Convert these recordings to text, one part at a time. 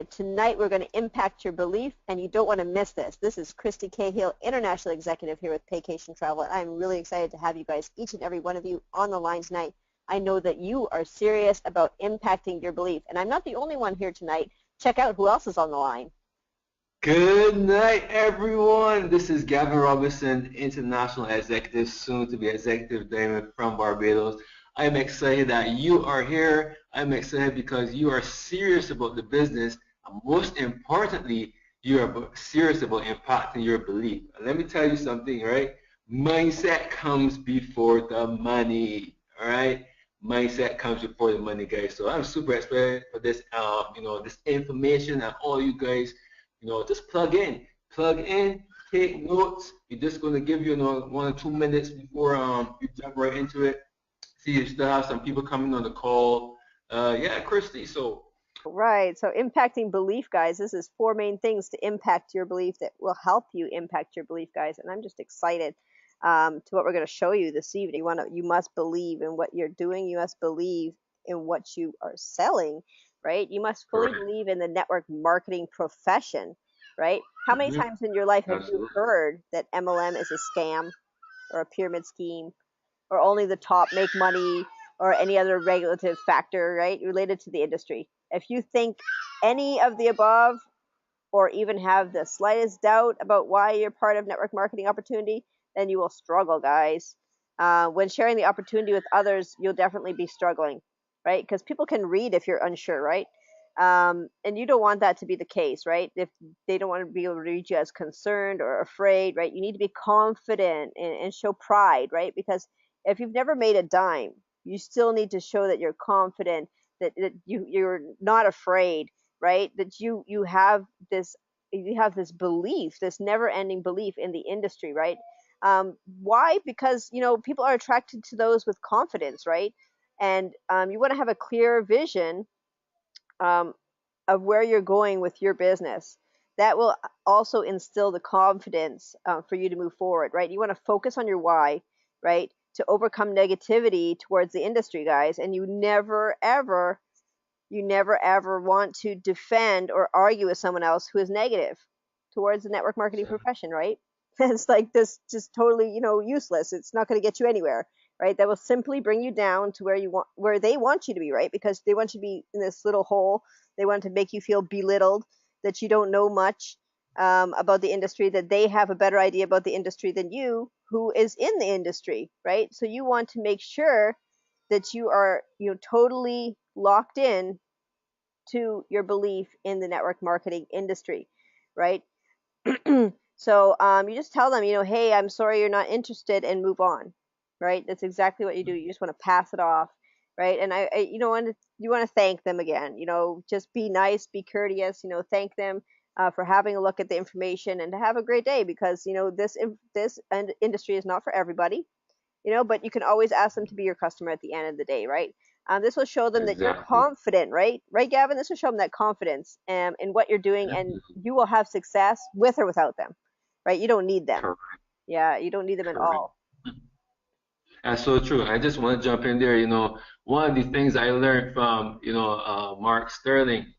Tonight we're going to impact your belief, and you don't want to miss this. This is Christie Cahill, International Executive here with Vacation Travel, and I'm really excited to have you guys, each and every one of you, on the line tonight. I know that you are serious about impacting your belief, and I'm not the only one here tonight. Check out who else is on the line. Good night, everyone. This is Gavin Robinson, International Executive, soon to be Executive Diamond from Barbados. I'm excited that you are here. I'm excited because you are serious about the business, and most importantly, you are serious about impacting your belief. And let me tell you something, right? Mindset comes before the money, all right? Mindset comes before the money, guys. So I'm super excited for this, this information, and all you guys, just plug in, take notes. We're just going to give you 1 or 2 minutes before you jump right into it. See, you still have some people coming on the call. Yeah, Christy, so. Right, so impacting belief, guys. This is 4 main things to impact your belief that will help you impact your belief, guys. And I'm just excited to what we're going to show you this evening. You must believe in what you're doing. You must believe in what you are selling, right? You must fully believe in the network marketing profession, right? How many times in your life have you heard that MLM is a scam or a pyramid scheme, or only the top make money, or any other regulative factor, right, related to the industry? If you think any of the above, or even have the slightest doubt about why you're part of network marketing opportunity, then you will struggle, guys. When sharing the opportunity with others, you'll definitely be struggling, right? Because people can read if you're unsure, right? And you don't want that to be the case, right? If they don't want to be able to read you as concerned or afraid, right? You need to be confident and show pride, right? Because if you've never made a dime, you still need to show that you're confident, that you're not afraid, right? That you have this belief, this never-ending belief in the industry, right? Why? Because people are attracted to those with confidence, right? And you want to have a clear vision of where you're going with your business. That will also instill the confidence for you to move forward, right? You want to focus on your why, right? To overcome negativity towards the industry, guys. And you never ever want to defend or argue with someone else who is negative towards the network marketing profession, right? It's like this, just totally, useless. It's not going to get you anywhere, right? That will simply bring you down to where they want you to be, right? Because they want you to be in this little hole. They want to make you feel belittled, that you don't know much about the industry, that they have a better idea about the industry than you, who is in the industry, right? So you want to make sure that you are, totally locked in to your belief in the network marketing industry, right? So you just tell them, hey, I'm sorry you're not interested, and move on, right? That's exactly what you do. You just want to pass it off, right? And you want to thank them again. Just be nice, be courteous. Thank them for having a look at the information, and to have a great day, because this industry is not for everybody. But you can always ask them to be your customer at the end of the day, right? This will show them that you're confident, right? Right, Gavin? This will show them that confidence in what you're doing, and you will have success with or without them, right? You don't need them. Correct. Yeah, you don't need them at all. That's so true. I just want to jump in there. One of the things I learned from, Mark Sterling,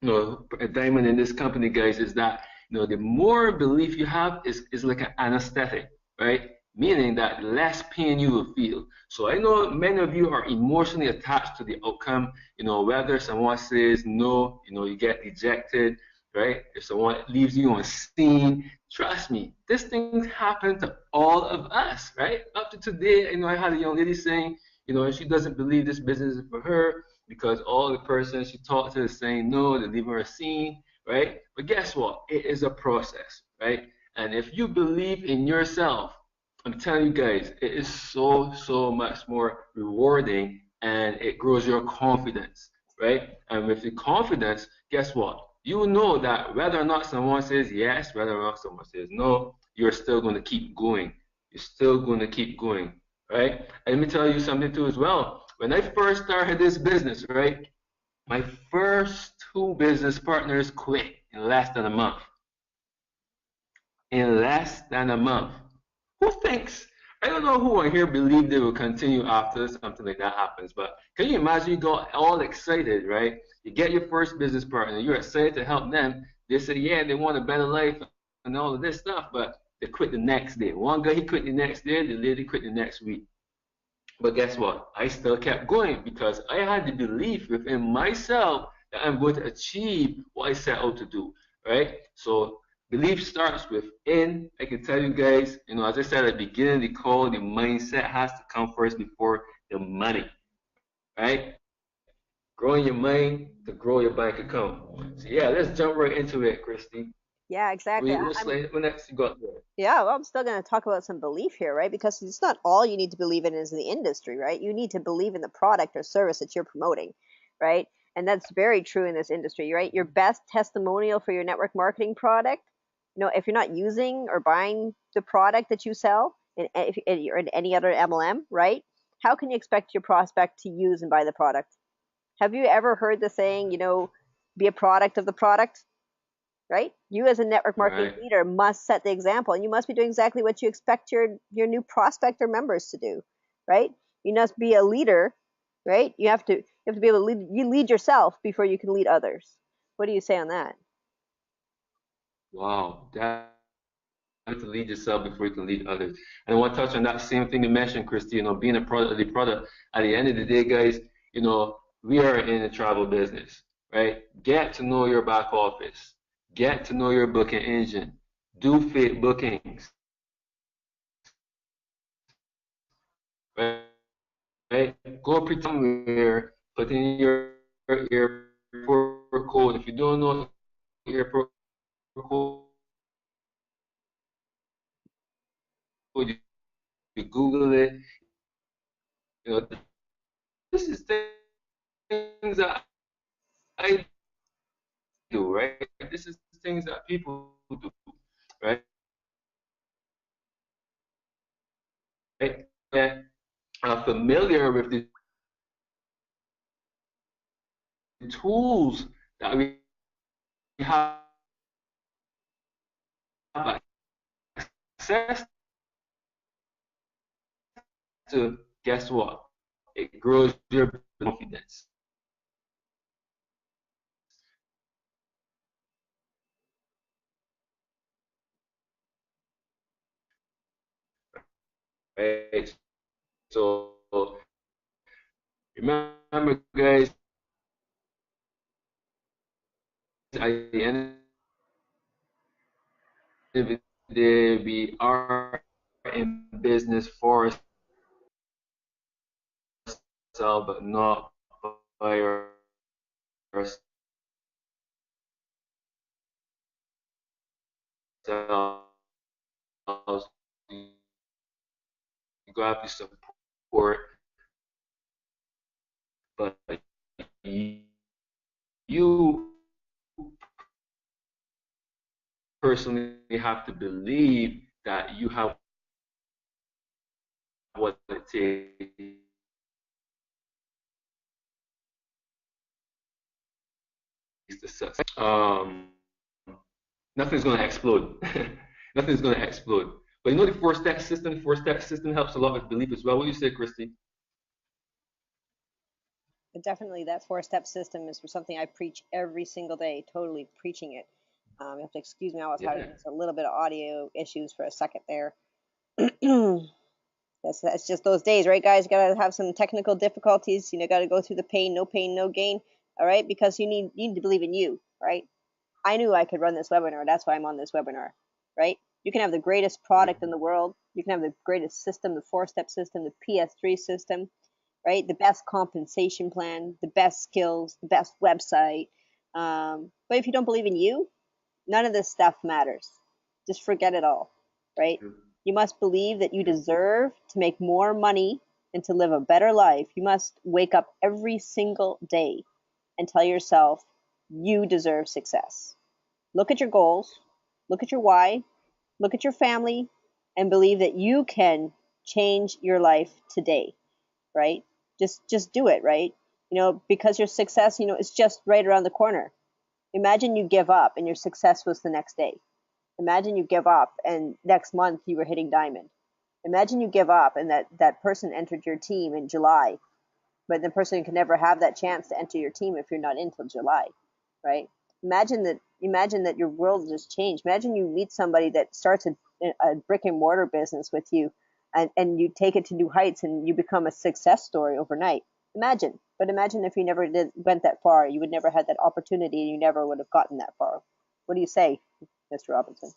a diamond in this company, guys, is that, the more belief you have is like an anesthetic, right? Meaning that less pain you will feel. So I know many of you are emotionally attached to the outcome, whether someone says no, you get dejected, right? If someone leaves you on scene, trust me, this thing happened to all of us, right? Up to today, I had a young lady saying, she doesn't believe this business is for her because all the persons she talked to is saying no, they're leaving her scene, right? But guess what? It is a process, right? And if you believe in yourself, I'm telling you guys, it is so much more rewarding, and it grows your confidence, right? And with the confidence, guess what? You will know that whether or not someone says yes, whether or not someone says no, you're still going to keep going. You're still going to keep going, right? And let me tell you something too as well. When I first started this business, right, my first 2 business partners quit in less than a month. In less than a month. Who thinks I don't know who on here believed they will continue after something like that happens, but can you imagine you go all excited, right? You get your first business partner, you're excited to help them. They say, yeah, they want a better life and all of this stuff, but they quit the next day. One guy, he quit the next day, the lady quit the next week. But guess what? I still kept going because I had the belief within myself that I'm going to achieve what I set out to do, right? So belief starts within. I can tell you guys, as I said at the beginning of the call, the mindset has to come first before the money, right? Growing your mind to grow your bank account. So yeah, let's jump right into it, Christy. Yeah, exactly. What next you got there? Yeah, well, I'm still going to talk about some belief here, right? Because it's not all you need to believe in is the industry, right? You need to believe in the product or service that you're promoting, right? And that's very true in this industry, right? Your best testimonial for your network marketing product, if you're not using or buying the product that you sell, if you're in any other MLM, right? How can you expect your prospect to use and buy the product? Have you ever heard the saying, be a product of the product? Right? You as a network marketing Right. leader must set the example, and you must be doing exactly what you expect your new prospect or members to do, right? You must be a leader, right? You have to be able to lead. You lead yourself before you can lead others. What do you say on that? Wow. That have to lead yourself before you can lead others. And I want to touch on that same thing you mentioned, Christy, being a product of the product. At the end of the day, guys, we are in the travel business, right? Get to know your back office. Get to know your booking engine. Do fake bookings, right? Right? Go pretend somewhere, put in your airport code. If you don't know airport code, you Google it. You know, this is things that I do, right? This is things that people do, right? And are familiar with the tools that we have access to, guess what? It grows your confidence, right? So remember, guys, at the end of the day, we are in business for ourselves, but not by ourselves. You got to support, but you personally have to believe that you have what it takes to success. Nothing's going to explode. Nothing's going to explode. But the four-step system helps a lot with belief as well. What do you say, Christy? But definitely, that four-step system is something I preach every single day. Totally preaching it. You have to excuse me. I was having Yeah. a little bit of audio issues for a second there. That's just those days, right, guys? You gotta have some technical difficulties. Gotta go through the pain, no gain. All right, because you need to believe in you, right? I knew I could run this webinar. That's why I'm on this webinar, right? You can have the greatest product in the world. You can have the greatest system, the four-step system, the PS3 system, right? The best compensation plan, the best skills, the best website. But if you don't believe in you, none of this stuff matters. Just forget it all, right? You must believe that you deserve to make more money and to live a better life. You must wake up every single day and tell yourself you deserve success. Look at your goals, look at your why, look at your family, and believe that you can change your life today, right? Just do it, right? Because your success, is just right around the corner. Imagine you give up and your success was the next day. Imagine you give up and next month you were hitting diamond. Imagine you give up and that person entered your team in July, but the person can never have that chance to enter your team if you're not in till July, right? Imagine that your world just changed. Imagine you meet somebody that starts a brick and mortar business with you, and you take it to new heights and you become a success story overnight. Imagine. But imagine if you never went that far, you would never had that opportunity and you never would have gotten that far. What do you say, Mr. Robinson?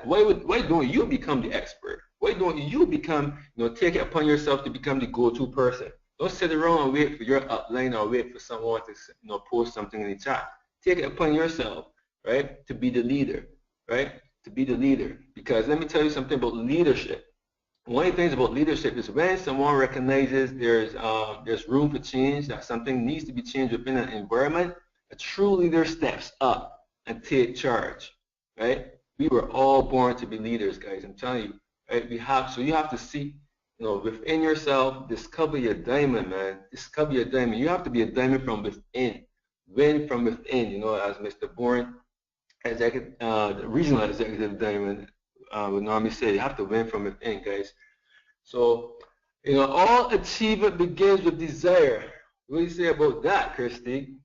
Why don't you become the expert? Why don't you become, take it upon yourself to become the go-to person? Don't sit around and wait for your upline or wait for someone to, post something in the chat. Take it upon yourself, right, to be the leader, right, to be the leader. Because let me tell you something about leadership. One of the things about leadership is when someone recognizes there's room for change, that something needs to be changed within an environment, a true leader steps up and take charge, right? We were all born to be leaders, guys. I'm telling you, right? So you have to see, within yourself, discover your diamond, man. Discover your diamond. You have to be a diamond from within, win from within. As Mr. Bourne, the regional executive diamond would normally say, you have to win from within, guys. So, all achievement begins with desire. What do you say about that, Christie?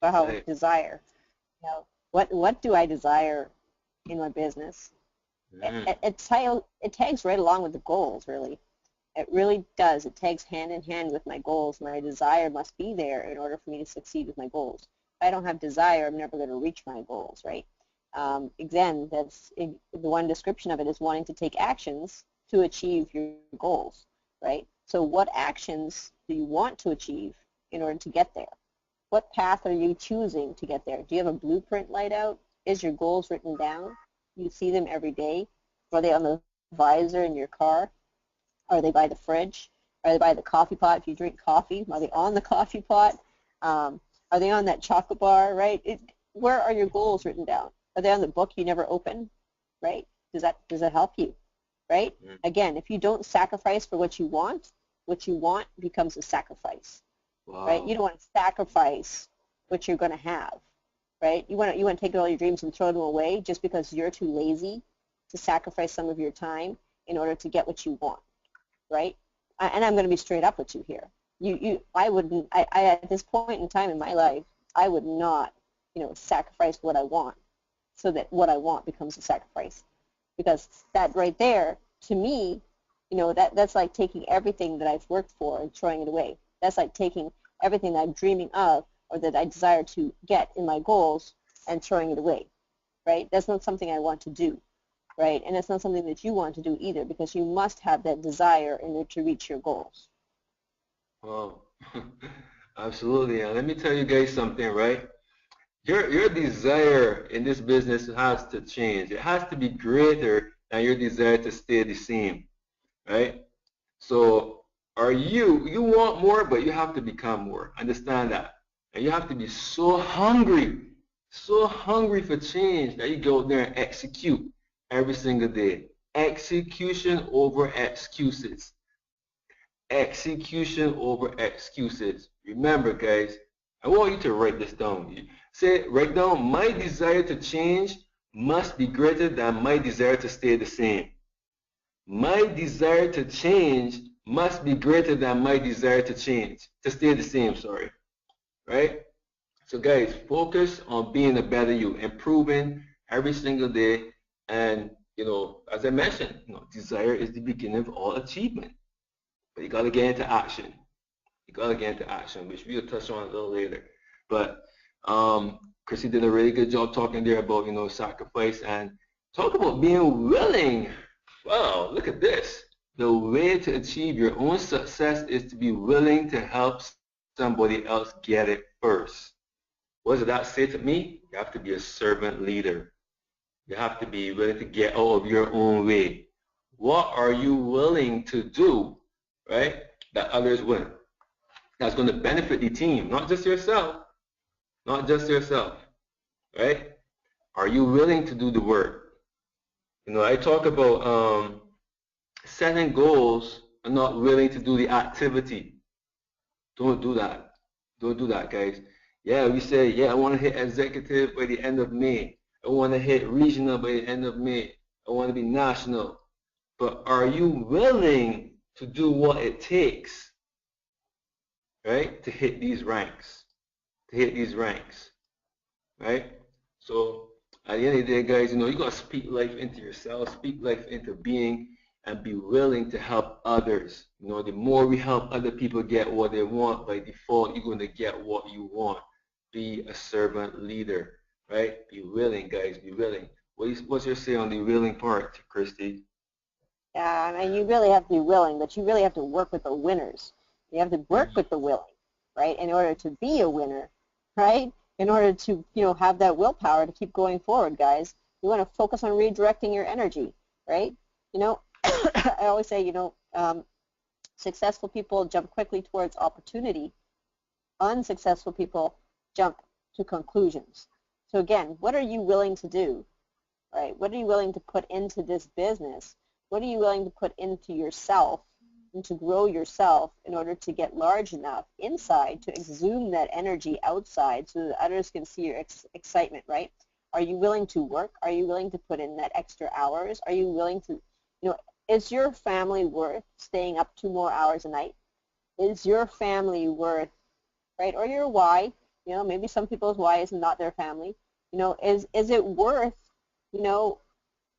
Wow, desire. What do I desire in my business? It tags right along with the goals, really. It really does. It tags hand in hand with my goals. My desire must be there in order for me to succeed with my goals. If I don't have desire, I'm never going to reach my goals, right? Again, the one description of it is wanting to take actions to achieve your goals, right? So what actions do you want to achieve in order to get there? What path are you choosing to get there? Do you have a blueprint laid out? Is your goals written down? You see them every day? Are they on the visor in your car? Are they by the fridge? Are they by the coffee pot if you drink coffee? Are they on the coffee pot? Are they on that chocolate bar, right? Where are your goals written down? Are they on the book you never open, right? Does that help you, right? Again, if you don't sacrifice for what you want becomes a sacrifice. Wow. Right? You don't want to sacrifice what you're going to have, right? You want to take all your dreams and throw them away just because you're too lazy to sacrifice some of your time in order to get what you want, right? And I'm going to be straight up with you here. I at this point in time in my life, I would not, sacrifice what I want so that what I want becomes a sacrifice, because that right there, to me, that's like taking everything that I've worked for and throwing it away. That's like taking everything that I'm dreaming of or that I desire to get in my goals and throwing it away, right? That's not something I want to do, right? And it's not something that you want to do either, because you must have that desire in order to reach your goals. Wow. Absolutely. And let me tell you guys something, right? Your desire in this business has to change. It has to be greater than your desire to stay the same, right? So you want more, but you have to become more. Understand that. And you have to be so hungry for change that you go out there and execute every single day. Execution over excuses. Execution over excuses. Remember, guys, I want you to write this down. Write down, my desire to change must be greater than my desire to stay the same. My desire to change must be greater than my desire to stay the same, sorry. Right? So guys, focus on being a better you, improving every single day. And, as I mentioned, desire is the beginning of all achievement. But you got to get into action. Which we'll touch on a little later. But Chrissy did a really good job talking there about, sacrifice, and talk about being willing. Wow, look at this. The way to achieve your own success is to be willing to help somebody else get it first. What does that say to me? You have to be a servant leader. You have to be willing to get out of your own way. What are you willing to do, right, that others wouldn't? That's going to benefit the team, not just yourself. Not just yourself, right? Are you willing to do the work? I talk about setting goals and not willing to do the activity. Don't do that. Don't do that, guys. Yeah, we say, yeah, I want to hit executive by the end of May. I want to hit regional by the end of May. I I want to be national. But are you willing to do what it takes, right, to hit these ranks, right? So at the end of the day, guys, you gotta speak life into yourself, speak life into being, and be willing to help others. The more we help other people get what they want, by default, you're gonna get what you want. Be a servant leader, right? Be willing, guys, be willing. What's your say on the willing part, Christy? Yeah, I mean, you really have to be willing, but you really have to work with the winners. You have to work Mhm. with the willing, right, in order to be a winner, right? In order to, have that willpower to keep going forward, guys. You want to focus on redirecting your energy, right? I always say, successful people jump quickly towards opportunity. Unsuccessful people jump to conclusions. So again, what are you willing to do, right? What are you willing to put into this business? What are you willing to put into yourself and to grow yourself in order to get large enough inside to exude that energy outside so that others can see your excitement, right? Are you willing to work? Are you willing to put in that extra hours? Are you willing to, is your family worth staying up 2 more hours a night? Is your family worth, right, or your why, maybe some people's why is not their family, is it worth, you know,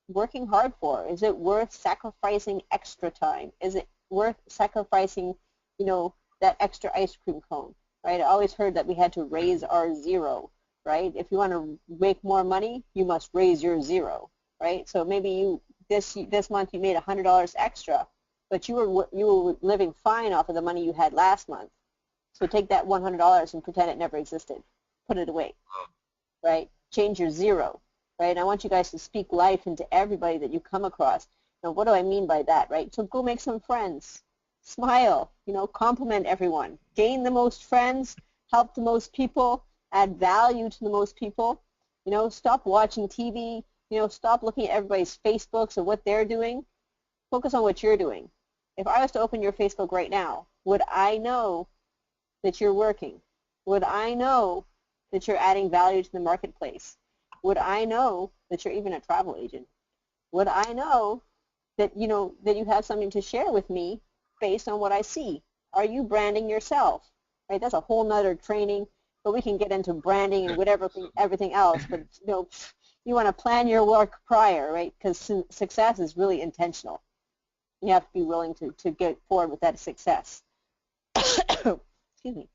working hard for? Is it worth sacrificing extra time? Is it worth sacrificing, that extra ice cream cone, right? I always heard that we had to raise our zero, right? If you want to make more money, you must raise your zero, right? So maybe this month you made $100 extra, but you were living fine off of the money you had last month. So take that $100 and pretend it never existed. Put it away, right? Change your zero, right? And I want you guys to speak life into everybody that you come across. Now, what do I mean by that, right? So go make some friends. Smile, compliment everyone. Gain the most friends, help the most people, add value to the most people. Stop watching TV. Stop looking at everybody's Facebooks and what they're doing. Focus on what you're doing. If I was to open your Facebook right now, would I know that you're working? Would I know that you're adding value to the marketplace? Would I know that you're even a travel agent? Would I know that that you have something to share with me based on what I see? Are you branding yourself? Right? That's a whole nother training, but we can get into branding and whatever everything else. But you want to plan your work prior, right? Because success is really intentional. You have to be willing to get forward with that success. Excuse me.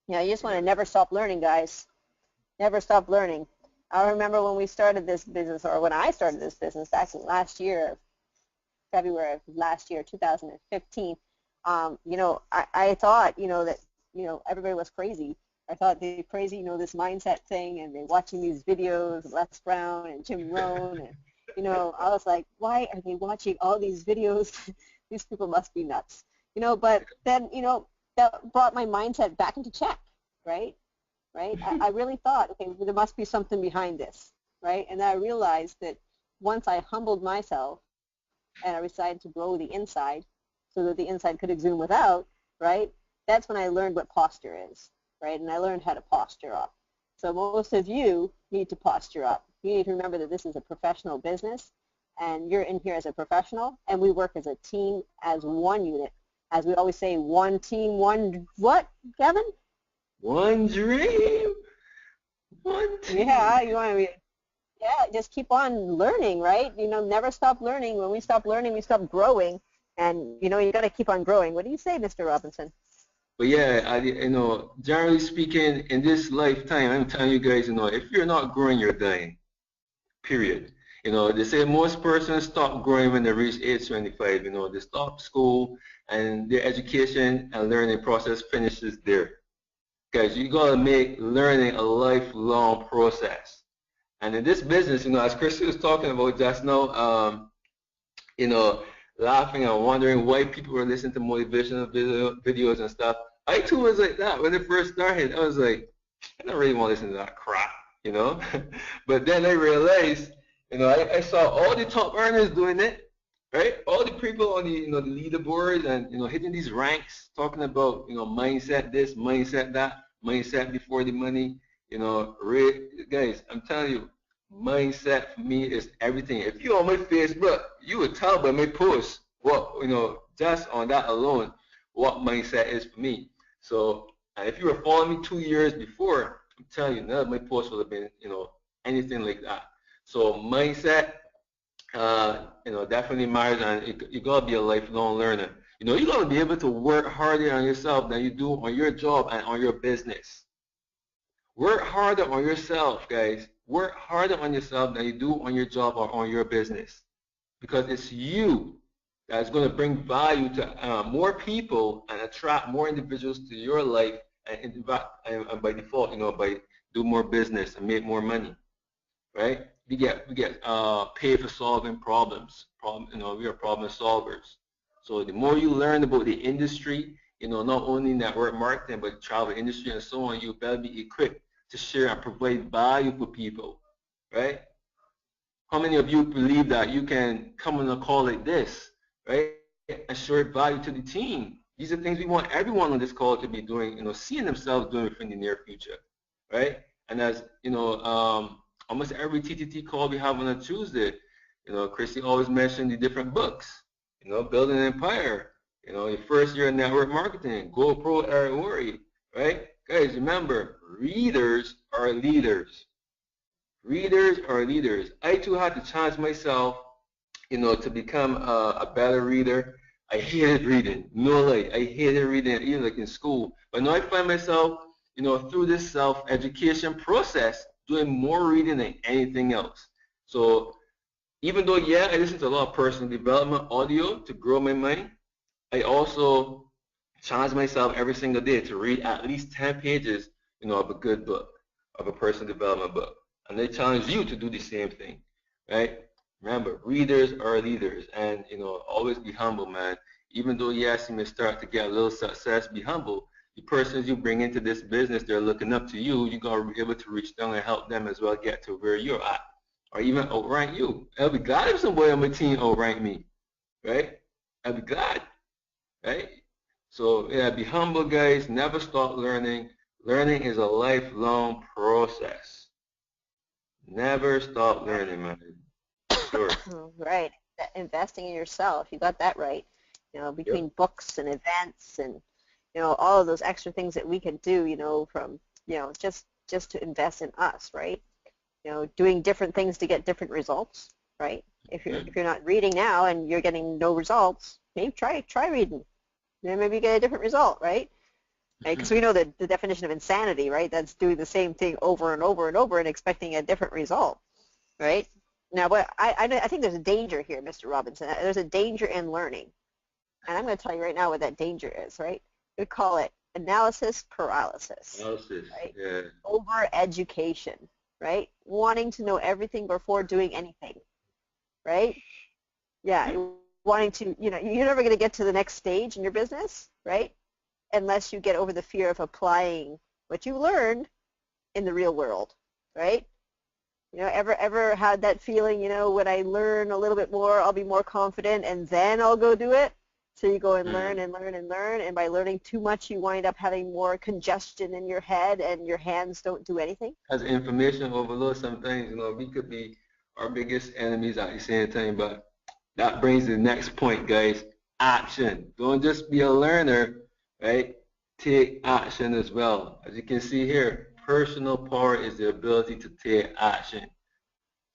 You just want to never stop learning, guys. Never stop learning. I remember when we started this business, or when I started this business back in last year, February of last year, 2015. I thought, that, everybody was crazy. I thought they were crazy, this mindset thing, and they're watching these videos of Les Brown and Jim Rohn, and, I was like, why are they watching all these videos? These people must be nuts. But then, that brought my mindset back into check, right? I really thought, okay, there must be something behind this, right? And I realized that once I humbled myself and I decided to grow the inside so that the inside could exude without, right? That's when I learned what posture is, right? And I learned how to posture up. So most of you need to posture up. You need to remember that this is a professional business, and you're in here as a professional, and we work as a team, as one unit. As we always say, one team, one what, Gavin? One dream, one team. Yeah, you want to be. Yeah, just keep on learning, right? Never stop learning. When we stop learning, we stop growing, and you got to keep on growing. What do you say, Mr. Robinson? But yeah, generally speaking, in this lifetime, I'm telling you guys, if you're not growing, you're dying. Period. They say most persons stop growing when they reach age 25. They stop school and their education and learning process finishes there. Guys, you gotta make learning a lifelong process. And in this business, as Christy was talking about just now, you know, laughing and wondering why people were listening to motivational videos and stuff. I too was like that when it first started. I was like, I don't really want to listen to that crap. But then I realized, I saw all the top earners doing it, right? All the people on the leaderboards and hitting these ranks, talking about mindset this, mindset that, mindset before the money. Guys, I'm telling you, mindset for me is everything. If you're on my Facebook, you would tell by my post what, just on that alone, what mindset is for me. So if you were following me 2 years before, I'm telling you, none of my posts would have been, anything like that. So mindset, definitely matters, and you gotta be a lifelong learner. You gotta be able to work harder on yourself than you do on your job and on your business. Work harder on yourself, guys. Work harder on yourself than you do on your job or on your business, because it's you that's going to bring value to more people and attract more individuals to your life, and by default, by do more business and make more money, right? We get paid for solving problems. We are problem solvers. So the more you learn about the industry, not only network marketing but travel industry and so on, you better be equipped to share and provide value for people, right? How many of you believe that you can come on a call like this, right, and share value to the team? These are things we want everyone on this call to be doing, seeing themselves doing within the near future, right? And as almost every TTT call we have on a Tuesday, Christie always mentioned the different books, Building an Empire, your first year in network marketing, Go Pro, Eric Worre, right? Guys, remember, readers are leaders. Readers are leaders. I too had to challenge myself, to become a better reader. I hated reading, no lie. I hated reading, even like in school. But now I find myself, through this self-education process, doing more reading than anything else. So even though, yeah, I listen to a lot of personal development audio to grow my mind, I also challenge myself every single day to read at least 10 pages, of a good book, of a personal development book. And they challenge you to do the same thing, right? Remember, readers are leaders, and always be humble, man. Even though, yes, you may start to get a little success, be humble. The persons you bring into this business, they're looking up to you. You gotta be able to reach down and help them as well get to where you're at, or even outrank you. I'll be glad if somebody on my team outrank me, right? I'll be glad, right? So yeah, be humble, guys. Never stop learning. Learning is a lifelong process. Never stop learning, man. For sure. Right. Investing in yourself. You got that right. Between Yep. books and events and, all of those extra things that we can do, from, just to invest in us, right? Doing different things to get different results, right? If you're not reading now and you're getting no results, maybe try reading. Then maybe you get a different result, right? Because we know the definition of insanity, right? That's doing the same thing over and over and over and expecting a different result, right? Now, but I think there's a danger here, Mr. Robinson. There's a danger in learning. And I'm going to tell you right now what that danger is, right? We call it analysis paralysis, Analysis. right? Yeah. Over education, right? Wanting to know everything before doing anything, right? Yeah, wanting to, you're never going to get to the next stage in your business, right? Unless you get over the fear of applying what you learned in the real world, right? Ever had that feeling, when I learn a little bit more, I'll be more confident and then I'll go do it? So you go and learn and learn and learn, and by learning too much, you wind up having more congestion in your head and your hands don't do anything. As information overload, sometimes, we could be our biggest enemies at the same time, but that brings the next point, guys. Action. Don't just be a learner, right? Take action as well. As you can see here, personal power is the ability to take action.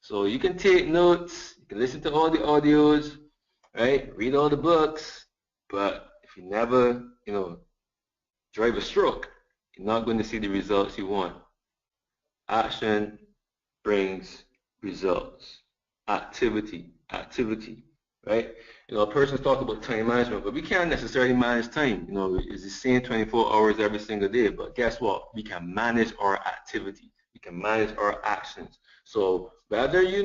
So you can take notes, you can listen to all the audios, right? Read all the books, but if you never, drive a stroke, you're not going to see the results you want. Action brings results. Activity, right? A person's talk about time management, but we can't necessarily manage time. It's the same 24 hours every single day, but guess what? We can manage our activity. We can manage our actions. So whether you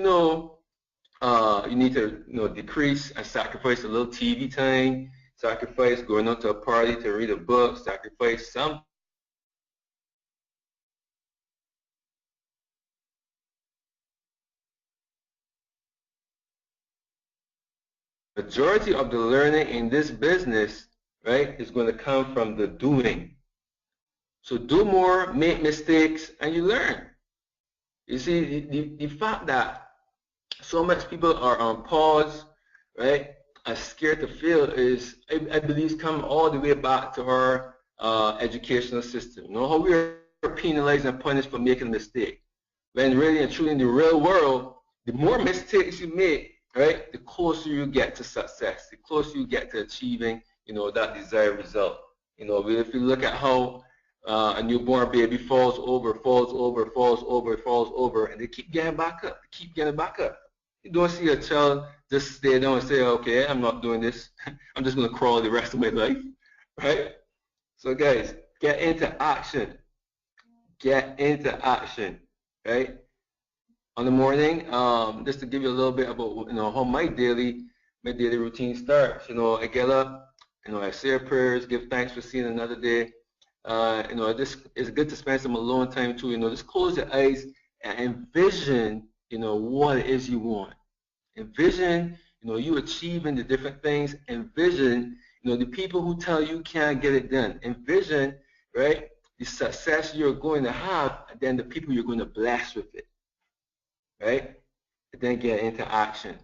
need to decrease and sacrifice a little TV time, sacrifice going out to a party to read a book, sacrifice some majority of the learning in this business, right, is going to come from the doing. So do more, make mistakes, and you learn. You see, the fact that so much people are on pause, right, are scared to fail is, I believe, come all the way back to our educational system. You know how we are penalized and punished for making a mistake. When really and truly in the real world, the more mistakes you make, right, the closer you get to success, the closer you get to achieving, that desired result. If you look at how a newborn baby falls over, falls over, falls over, falls over, and they keep getting back up, keep getting back up. You don't see a child just stay down and say, okay, I'm not doing this. I'm just going to crawl the rest of my life, right? So guys, get into action. Get into action, right? On the morning, just to give you a little bit about how my daily routine starts. I get up, I say a prayers, give thanks for seeing another day. This it's good to spend some alone time too. Just close your eyes and envision, what it is you want. Envision, you achieving the different things. Envision, the people who tell you can't get it done. Envision, right, the success you're going to have, and then the people you're going to bless with it, right? And then get into action.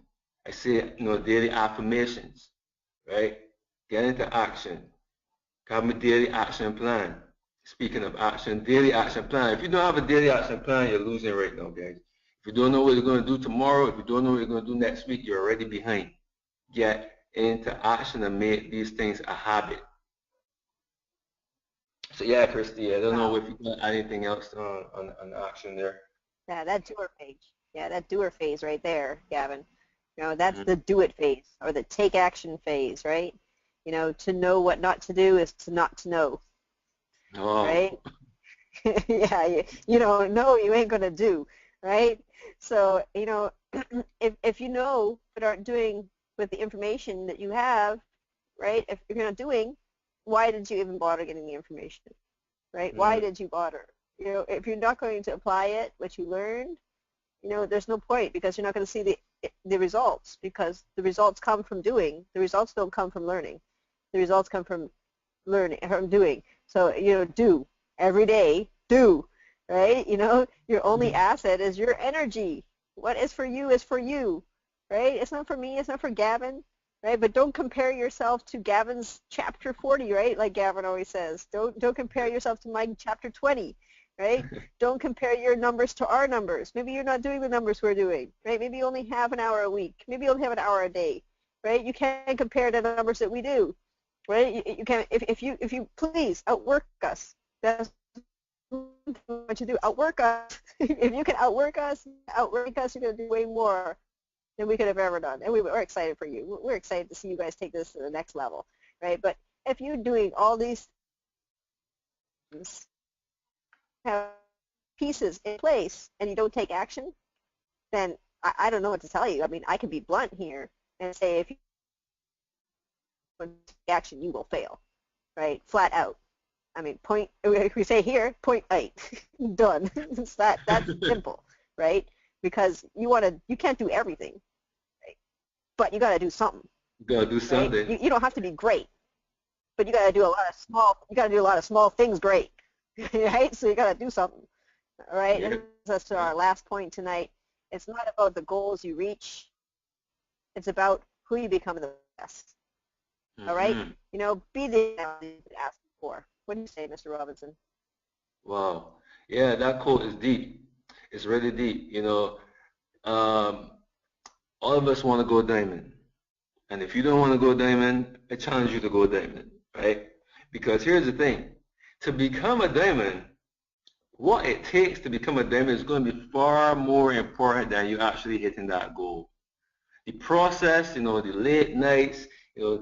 I say, daily affirmations, right? Get into action. Have a daily action plan. Speaking of action, daily action plan. If you don't have a daily action plan, you're losing right now, guys. If you don't know what you're going to do tomorrow, if you don't know what you're going to do next week, you're already behind. Get into action and make these things a habit. So yeah, Christy, I don't know if you got anything else on action there. Yeah, that doer phase. Yeah, that doer phase right there, Gavin. That's the do it phase, or the take action phase, right? To know what not to do is to not to know, right? Yeah, you don't know, you ain't gonna do, right? So if you know but aren't doing with the information that you have, right? If you're not doing, why did you even bother getting the information, right? Why did you bother? If you're not going to apply it, what you learned, there's no point, because you're not going to see the results, because the results come from doing. The results don't come from learning. The results come from doing. So, do every day, do, right? Your only asset is your energy. What is for you is for you, right? It's not for me, it's not for Gavin, right? But don't compare yourself to Gavin's chapter 40, right? Like Gavin always says. Don't compare yourself to my chapter 20, right? Don't compare your numbers to our numbers. Maybe you're not doing the numbers we're doing, right? Maybe you only have an hour a week. Maybe you only have an hour a day, right? You can't compare to the numbers that we do, right? You can, if you please outwork us. That's what you do. Outwork us. If you can outwork us, you're going to do way more than we could have ever done. And we're excited for you. We're excited to see you guys take this to the next level, right? But if you're doing all these things, have pieces in place, and you don't take action, then I don't know what to tell you. I mean, I can be blunt here and say, if you don't take action, you will fail, right? Flat out. I mean, we say here, 0.8, done. That's simple, right? Because you can't do everything, right? But you got to do something. You got to do something. Right? You don't have to be great, but you got to do a lot of small things great, right? So you got to do something, all right? Yeah. And that's to our last point tonight. It's not about the goals you reach. It's about who you become the best. All right? Be the ask for. What do you say, Mr. Robinson? Wow. Yeah, that quote is deep. It's really deep. All of us want to go diamond. And if you don't want to go diamond, I challenge you to go diamond, right? Because here's the thing. To become a diamond, what it takes to become a diamond is going to be far more important than you actually hitting that goal. The process, the late nights,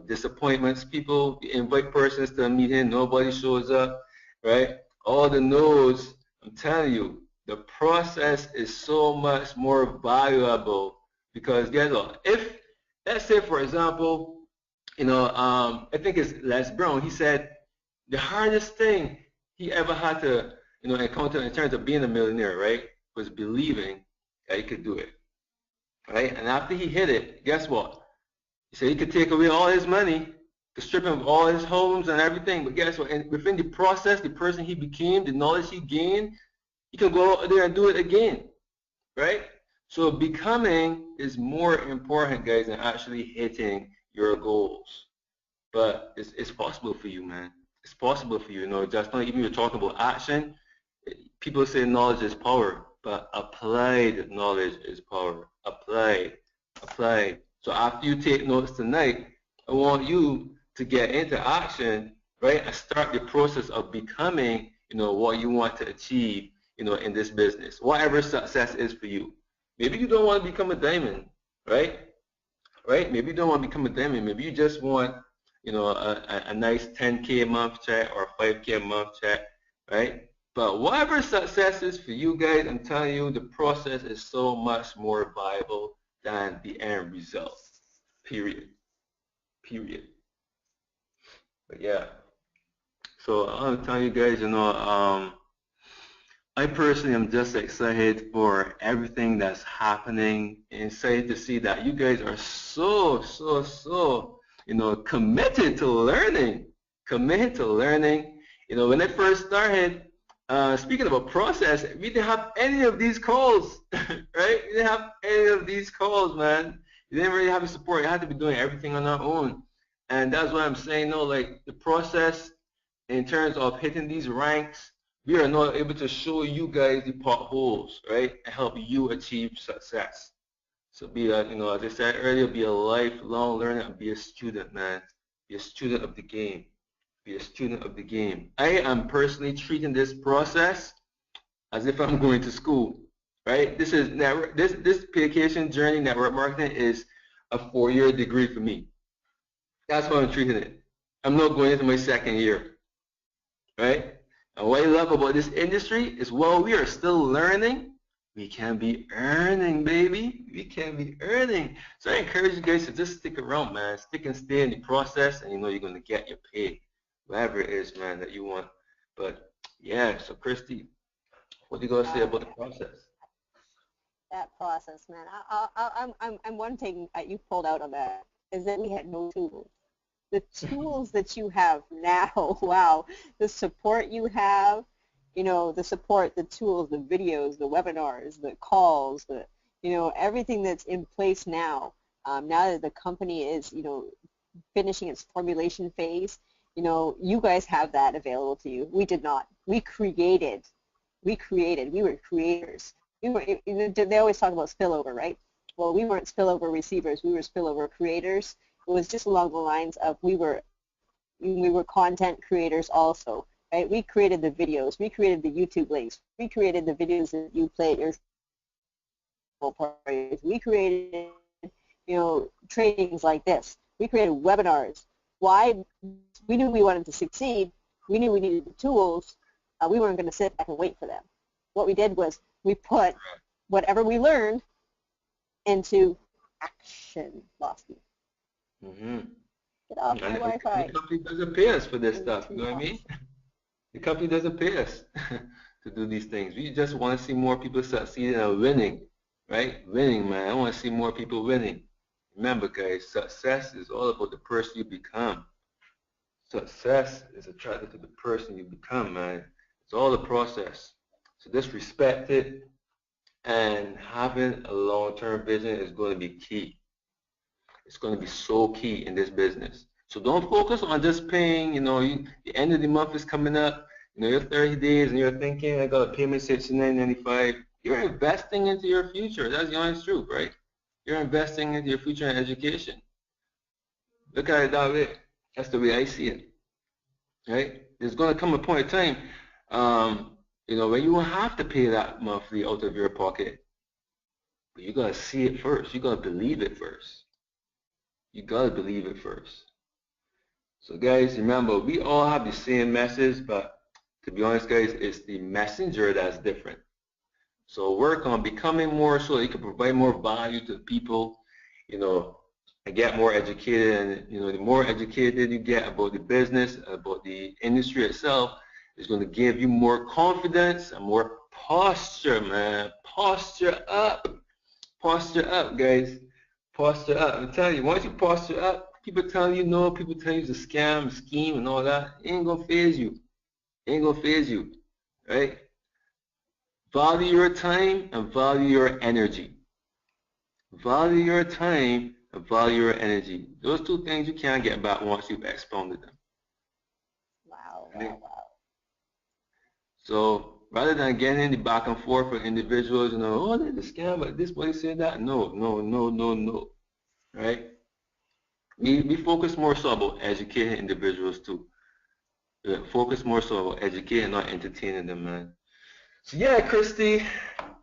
disappointments, people, you invite persons to a meeting, nobody shows up, right? All the no's, I'm telling you, the process is so much more valuable, because guess what? If, let's say for example, I think it's Les Brown, he said the hardest thing he ever had to, encounter in terms of being a millionaire, right, was believing that he could do it, right? And after he hit it, guess what? He said he could take away all his money, could strip him of all his homes and everything, but guess what? And within the process, the person he became, the knowledge he gained, he can go out there and do it again. right? So becoming is more important, guys, than actually hitting your goals. But it's possible for you, man. It's possible for you. You know, just not even you're talking about action. People say knowledge is power, but applied knowledge is power. Applied, applied. So after you take notes tonight, I want you to get into action, right, and start the process of becoming, you know, what you want to achieve, you know, in this business, whatever success is for you. Maybe you don't want to become a diamond, right? Right? Maybe you don't want to become a diamond. Maybe you just want, you know, a nice 10K a month check or 5K a month check, right? But whatever success is for you guys, I'm telling you, the process is so much more viable than the end result. Period. Period. But yeah. So I'm telling you guys, you know, I personally am just excited for everything that's happening and excited to see that you guys are so, you know, committed to learning. Committed to learning. You know, when I first started, speaking of a process, we didn't have any of these calls, right? We didn't have any of these calls, man. You didn't really have the support. You had to be doing everything on our own. And that's what I'm saying, no, like the process in terms of hitting these ranks, we are not able to show you guys the potholes, right, and help you achieve success. So be a, you know, as I said earlier, be a lifelong learner and be a student, man. Be a student of the game. Be a student of the game. I am personally treating this process as if I'm going to school, right? This is network, this vacation journey network marketing is a 4-year degree for me. That's how I'm treating it. I'm not going into my second year, right? And what I love about this industry is while we are still learning, we can be earning, baby. We can be earning. So I encourage you guys to just stick around, man. Stick and stay in the process, and you know you're going to get your pay, whatever it is, man, that you want. But yeah, so Christy, what do you got to say about the process? That process, man. I'm one thing that you pulled out on that is that we had no tools. The tools that you have now, wow, the support you have, you know, the support, the tools, the videos, the webinars, the calls, the, you know, everything that's in place now. Now that the company is, you know, finishing its formulation phase, you know, you guys have that available to you. We did not. We created. We were creators. We were, they always talk about spillover, right? Well, we weren't spillover receivers. We were spillover creators. It was just along the lines of we were content creators also, right? We created the videos. We created the YouTube links. We created the videos that you play at your parties. We created, you know, trainings like this. We created webinars. Why? We knew we wanted to succeed. We knew we needed the tools. We weren't going to sit back and wait for them. What we did was we put whatever we learned into action, Lofty. Mm-hmm. Get off my Wi-Fi. The company doesn't pay us for this stuff, you know what I mean? The company doesn't pay us to do these things. We just want to see more people succeeding and winning, right? Winning, man. I want to see more people winning. Remember, guys, success is all about the person you become. Success is attracted to the person you become, man. It's all the process. So just respect it, and having a long-term vision is going to be key. It's going to be so key in this business. So don't focus on just paying, you know, the end of the month is coming up, you know, you're 30 days and you're thinking, I got a payment $69.95. You're investing into your future. That's the honest truth, right? You're investing into your future in education. Look at it that way. That's the way I see it, right? There's going to come a point in time, you know, when you won't have to pay that monthly out of your pocket. But you got to see it first. You got to believe it first. You got to believe it first. So guys, remember, we all have the same message, but to be honest, guys, it's the messenger that's different. So work on becoming more so that you can provide more value to people, you know, and get more educated. And, you know, the more educated you get about the business, about the industry itself, it's going to give you more confidence and more posture, man. Posture up. Posture up, guys. Posture up. I'm telling you, once you posture up, people telling you no, people telling you it's a scam, scheme, and all that, it ain't gonna phase you. It ain't gonna phase you, right? Value your time and value your energy. Value your time and value your energy. Those two things you can't get back once you've expounded them. Wow, Right? wow, wow. So rather than getting in the back and forth with individuals, oh, there's a scam, but this body said that. No, no, no, no, no. Right? We focus more so about educating individuals too. Focus more so about educating, not entertaining them, man. So yeah, Christy,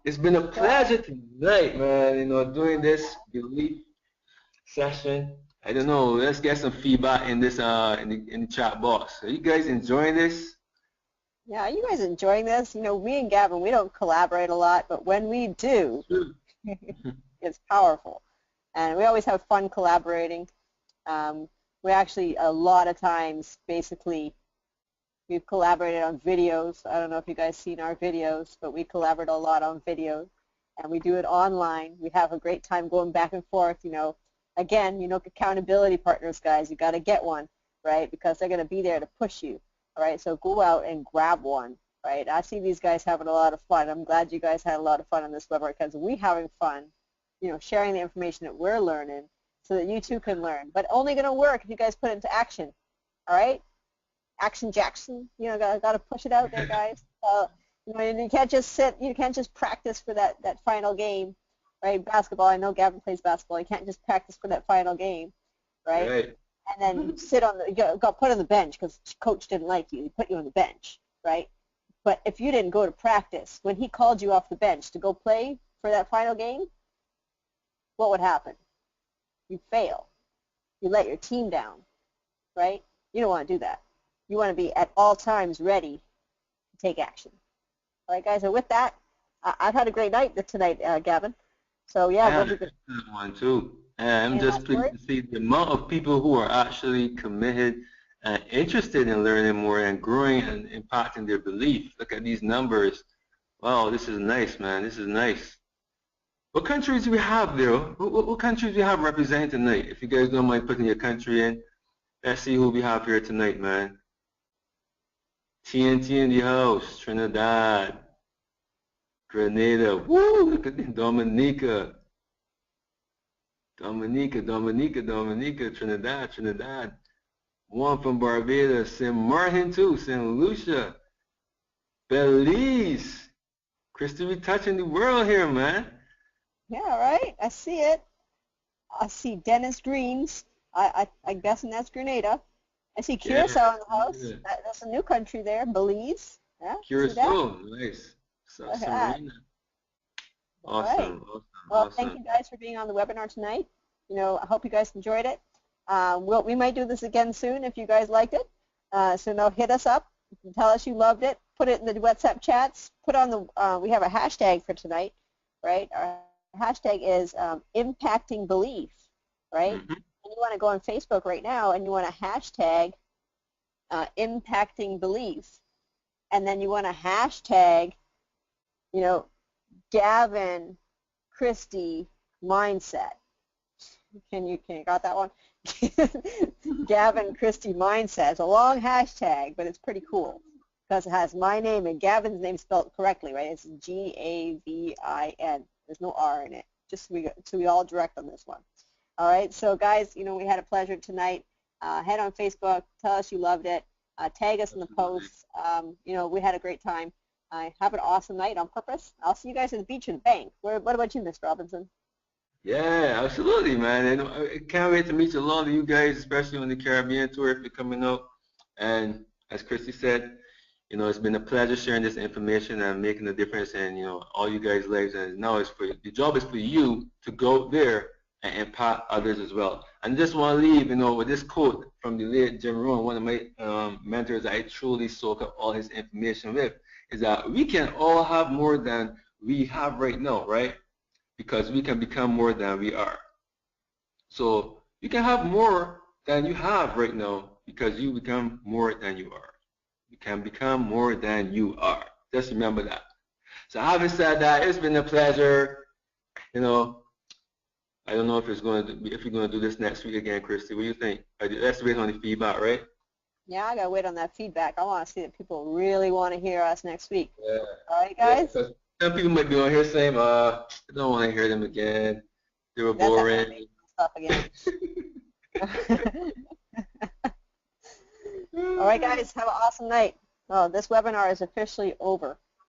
it's been a pleasure tonight, man. Doing this belief session. I don't know. Let's get some feedback in this in the chat box. Are you guys enjoying this? Yeah, are you guys enjoying this? Me and Gavin, we don't collaborate a lot, but when we do, it's powerful. And we always have fun collaborating. We actually, a lot of times, basically, we've collaborated on videos. I don't know if you guys seen our videos, but we collaborate a lot on videos. And we do it online. We have a great time going back and forth, Again, accountability partners, guys, you got to get one, right? Because they're going to be there to push you, all right? So go out and grab one, right? I see these guys having a lot of fun. I'm glad you guys had a lot of fun on this webinar because we're having fun, sharing the information that we're learning so that you too can learn. But only going to work if you guys put it into action, all right? Action Jackson, got to push it out there, guys. You can't just sit, you can't just practice for that final game, right? Basketball, I know Gavin plays basketball. You can't just practice for that final game, right? Right. And then sit on you got put on the bench because coach didn't like you. He put you on the bench, right? But if you didn't go to practice, when he called you off the bench to go play for that final game, what would happen? You fail. You let your team down, right? You don't want to do that. You want to be at all times ready to take action. All right, guys. So with that, I've had a great night tonight, Gavin. So yeah, we'll be good. One too. And I'm just pleased to see the amount of people who are actually committed and interested in learning more and growing and impacting their belief. Look at these numbers. Wow, this is nice, man. This is nice. What countries do we have there? What countries do we have represented tonight? If you guys don't mind putting your country in, let's see who we have here tonight, man. TNT in the house, Trinidad, Grenada, woo, look at Dominica, Trinidad. One from Barbados, St. Martin too, St. Lucia, Belize. Christy, we touching the world here, man. Yeah, right. I see it. I see Dennis Greens. I'm guessing that's Grenada. I see Curacao in the house. Yeah. That's a new country there, Belize. Yeah, Curacao, nice. Awesome. Right. Well, thank you guys for being on the webinar tonight. I hope you guys enjoyed it. We might do this again soon if you guys liked it. So now hit us up. Tell us you loved it. Put it in the WhatsApp chats. Put on the. We have a hashtag for tonight, right? Our hashtag is impacting belief, right? Mm-hmm. And you want to go on Facebook right now and you want to hashtag impacting belief, and then you want to hashtag, Gavin Christie mindset. Can you got that one? Gavin Christie mindset. It's a long hashtag, but it's pretty cool because it has my name and Gavin's name spelled correctly, right? It's Gavin. There's no R in it. Just so we all direct on this one. All right. So guys, we had a pleasure tonight. Head on Facebook. Tell us you loved it. Tag us in the posts. We had a great time. Have an awesome night on purpose. I'll see you guys at the beach or the bank. What about you, Mr. Robinson? Yeah, absolutely, man. And I can't wait to meet a lot of you guys, especially on the Caribbean tour if you're coming up. And as Christy said, it's been a pleasure sharing this information and making a difference in, all you guys' lives. And now the job is for you to go there and impact others as well. And I just want to leave, with this quote from the late Jim Rohn, one of my mentors I truly soak up all his information with, is that we can all have more than we have right now, right? Because we can become more than we are. So you can have more than you have right now because you become more than you are. You can become more than you are. Just remember that. So having said that, it's been a pleasure. I don't know if you're going to do this next week again, Christy. What do you think? Let's wait on the feedback, right? Yeah, I gotta wait on that feedback. I want to see that people really want to hear us next week. Yeah. All right, guys. Yeah, Some people might be on here saying, I don't want to hear them again. They were That's that boring. motivational stuff again. All right, guys, have an awesome night. Oh, this webinar is officially over.